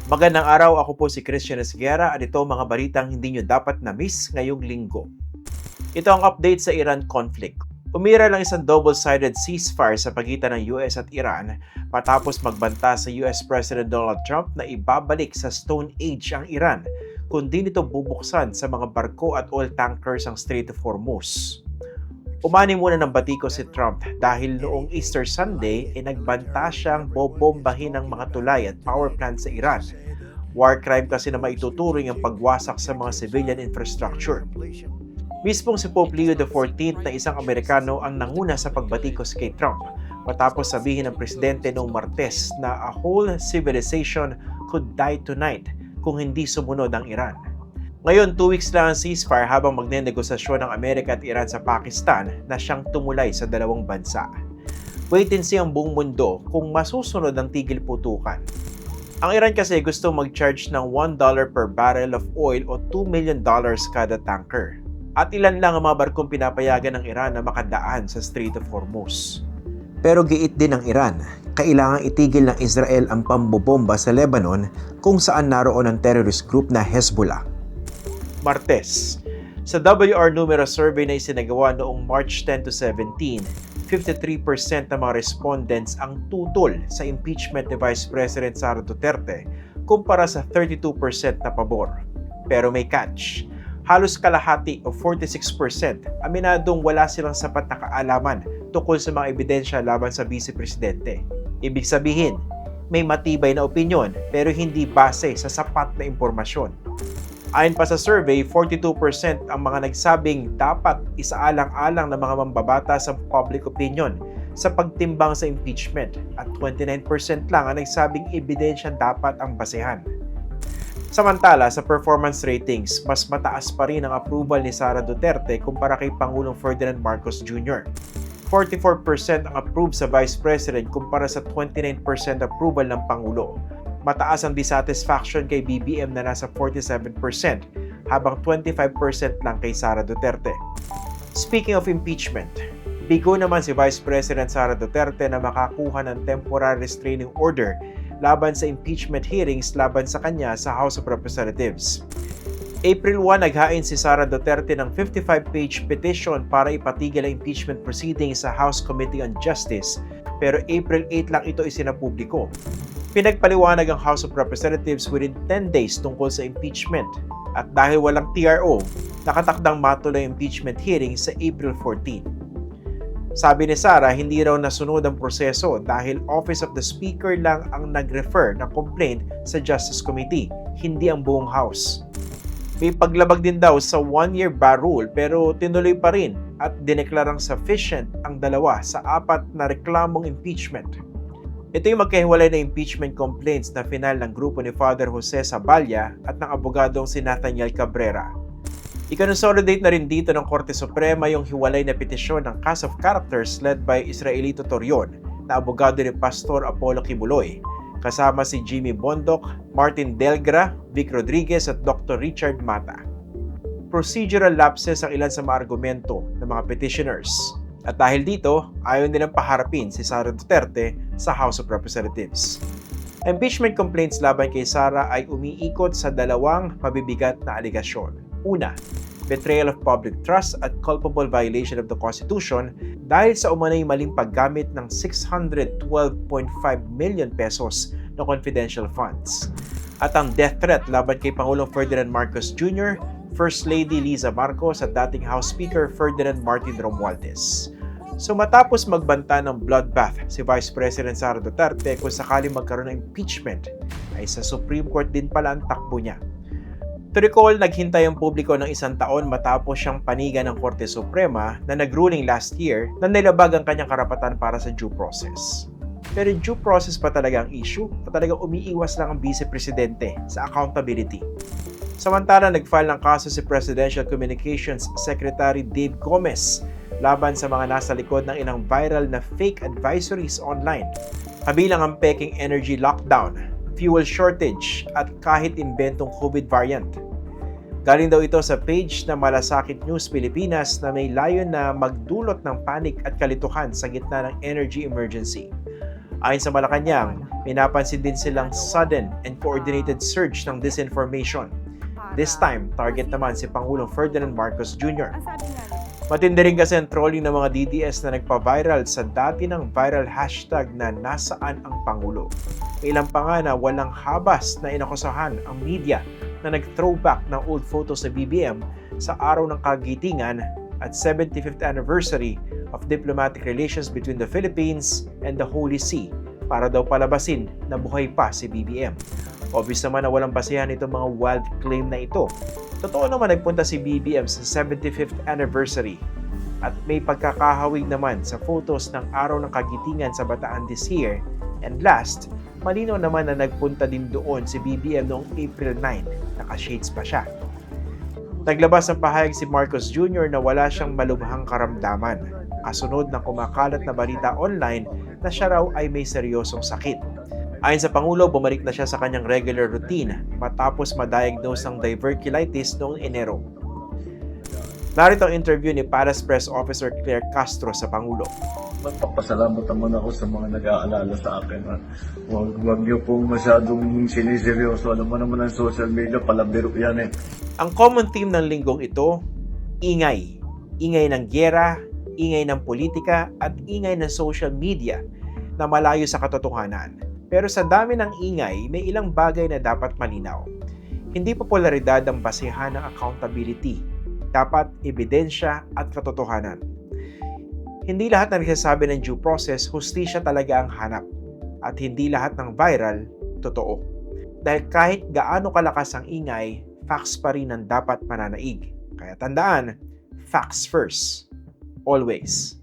Magandang araw, ako po si Christian Esguerra at ito ang mga balitang hindi nyo dapat na-miss ngayong linggo. Ito ang update sa Iran conflict. Umira lang isang double-sided ceasefire sa pagitan ng US at Iran matapos magbanta sa US President Donald Trump na ibabalik sa Stone Age ang Iran kung di nito bubuksan sa mga barko at oil tankers ang Strait of Hormuz. Umani muna ng batiko si Trump dahil noong Easter Sunday nagbanta siyang bobombahin ang mga tulay at power plant sa Iran. War crime kasi na maituturing ang pagwasak sa mga civilian infrastructure. Mispong si Pope Leo XIV na isang Amerikano ang nanguna sa pagbatikos kay Trump matapos sabihin ng presidente noong Martes na a whole civilization could die tonight kung hindi sumunod ang Iran. Ngayon, 2 weeks lang ang ceasefire habang magnenegosasyon ng Amerika at Iran sa Pakistan na siyang tumulay sa dalawang bansa. Wait and see ang buong mundo kung masusunod ang tigil putukan. Ang Iran kasi gusto mag-charge ng $1 per barrel of oil o $2 million kada tanker. At ilan lang ang mga barkong pinapayagan ng Iran na makadaan sa Strait of Hormuz. Pero giit din ng Iran, kailangang itigil ng Israel ang pambobomba sa Lebanon kung saan naroon ang terrorist group na Hezbollah. Martes, sa WR numero survey na isinagawa noong March 10 to 17, 53% ng mga respondents ang tutol sa impeachment ni Vice President Sara Duterte kumpara sa 32% na pabor. Pero may catch. Halos kalahati o 46% aminadong wala silang sapat na kaalaman tungkol sa mga ebidensya laban sa Vice Presidente. Ibig sabihin, may matibay na opinyon pero hindi base sa sapat na impormasyon. Ayon pa sa survey, 42% ang mga nagsabing dapat isaalang-alang ng mga mambabata sa public opinion sa pagtimbang sa impeachment at 29% lang ang nagsabing ebidensya dapat ang basehan. Samantala, sa performance ratings, mas mataas pa rin ang approval ni Sara Duterte kumpara kay Pangulong Ferdinand Marcos Jr. 44% ang approve sa Vice President kumpara sa 29% approval ng Pangulo. Mataas ang dissatisfaction kay BBM na nasa 47% habang 25% lang kay Sara Duterte. Speaking of impeachment, bigo naman si Vice President Sara Duterte na makakuha ng temporary restraining order laban sa impeachment hearings laban sa kanya sa House of Representatives. April 1, naghain si Sara Duterte ng 55-page petition para ipatigil ang impeachment proceedings sa House Committee on Justice, pero April 8 lang ito isinapubliko. Pinagpaliwanag ang House of Representatives within 10 days tungkol sa impeachment at dahil walang TRO, nakatakdang matuloy ang impeachment hearing sa April 14. Sabi ni Sara, hindi raw nasunod ang proseso dahil Office of the Speaker lang ang nag-refer ng complaint sa Justice Committee, hindi ang buong House. May paglabag din daw sa 1-year bar rule pero tinuloy pa rin at dineklarang sufficient ang dalawa sa 4 na reklamong impeachment. Ito yung magkahiwalay na impeachment complaints na final ng grupo ni Father Jose Zaballa at ng abogadong si Nathaniel Cabrera. Ikonsolidate na rin dito ng Korte Suprema yung hiwalay na petisyon ng cast of characters led by Israelito Torion na abogado ni Pastor Apollo Kibuloy, kasama si Jimmy Bondoc, Martin Delgra, Vic Rodriguez at Dr. Richard Mata. Procedural lapses ang ilan sa mga argumento ng mga petitioners. At dahil dito, ayaw nilang paharapin si Sara Duterte sa House of Representatives. Impeachment complaints laban kay Sara ay umiikot sa dalawang mabibigat na aligasyon. Una, betrayal of public trust at culpable violation of the Constitution dahil sa umano'y maling paggamit ng 612.5 million pesos na confidential funds. At ang death threat laban kay Pangulong Ferdinand Marcos Jr., First Lady Liza Marcos at dating House Speaker Ferdinand Martin Romualdez. So matapos magbanta ng bloodbath si Vice President Sara Duterte kung sakaling magkaroon ng impeachment, ay sa Supreme Court din pala ang takbo niya. To recall, naghintay ang publiko ng 1 taon matapos siyang panigan ng Korte Suprema na nagruling last year na nilabag ang kanyang karapatan para sa due process. Pero due process pa talaga ang issue o talagang umiiwas lang ang Vice Presidente sa accountability? Samantala, nag-file ng kaso si Presidential Communications Secretary Dave Gomez laban sa mga nasa likod ng ilang viral na fake advisories online. Kabilang ang peking energy lockdown, fuel shortage at kahit inventong COVID variant. Galing daw ito sa page na Malasakit News Pilipinas na may layon na magdulot ng panik at kalituhan sa gitna ng energy emergency. Ayon sa Malacanang, may napansin din silang sudden and coordinated surge ng disinformation. This time, target naman si Pangulong Ferdinand Marcos Jr. Matindi rin kasi ang trolling ng mga DDS na nagpa-viral sa dati ng viral hashtag na nasaan ang Pangulo. Ilang pa nga na walang habas na inakusahan ang media na nag-throwback ng old photos sa BBM sa araw ng kagitingan at 75th anniversary of diplomatic relations between the Philippines and the Holy See para daw palabasin na buhay pa si BBM. Obvious naman na walang basehan itong mga wild claim na ito. Totoo naman nagpunta si BBM sa 75th anniversary at may pagkakahawig naman sa photos ng araw ng kagitingan sa Bataan this year. And last, malinaw naman na nagpunta din doon si BBM noong April 9, naka-shades pa siya. Naglabas ng pahayag si Marcos Jr. na wala siyang malubhang karamdaman, kasunod ng kumakalat na balita online na siya raw ay may seryosong sakit. Ayon sa Pangulo, bumalik na siya sa kanyang regular routine matapos ma-diagnose ng diverticulitis noong Enero. Narito ang interview ni Palace Press Officer Claire Castro sa Pangulo. Magpapasalamat naman ako sa mga nag-aalala sa akin. Huwag niyo pong masyadong siniseryoso. Alam mo naman ang social media, palabiro yan eh. Ang common theme ng linggong ito, ingay. Ingay ng gyera, ingay ng politika, at ingay ng social media na malayo sa katotohanan. Pero sa dami ng ingay, may ilang bagay na dapat malinaw. Hindi popularidad ang basehan ng accountability. Dapat ebidensya at katotohanan. Hindi lahat ng nagsasabi ng due process, hustisya talaga ang hanap. At hindi lahat ng viral, totoo. Dahil kahit gaano kalakas ang ingay, facts pa rin ang dapat mananaig. Kaya tandaan, facts first. Always.